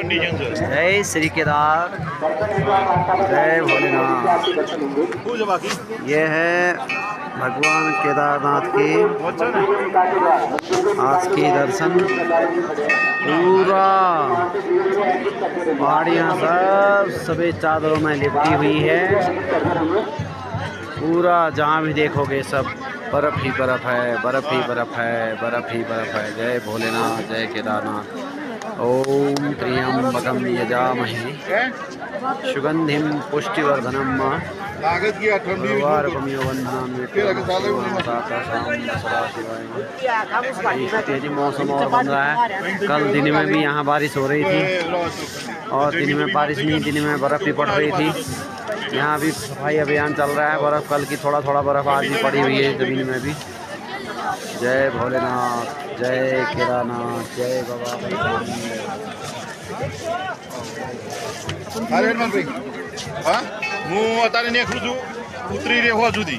जय श्री केदार, जय भोलेनाथ। ये है भगवान केदारनाथ की आज की दर्शन। पूरा पहाड़ियाँ सब सफ़ेद चादरों में लिपटी हुई है। पूरा जहाँ भी देखोगे सब बर्फ़ ही बर्फ़ है, बर्फ़ ही बर्फ़ है, बर्फ़ ही बर्फ़ है। जय भोलेनाथ, जय केदारनाथ। ओम त्र्यंबकं यजामहे सुगंधिं पुष्टिवर्धनम् उर्वारुकमिव बन्धनान् तेजी मौसम और बन रहा है। कल दिन में भी यहाँ बारिश हो रही थी और दिन में बारिश नहीं, दिन में बर्फ़ भी पड़ रही थी। यहाँ भी सफाई अभियान चल रहा है। बर्फ़ कल की थोड़ा बर्फ़ आज भी पड़ी हुई है ज़मीन में भी। जय भोलेनाथ, जय केदारनाथ, जय बाबा। હું અત્યારે નીકળું છું ઉતરી રહ્યો સુધી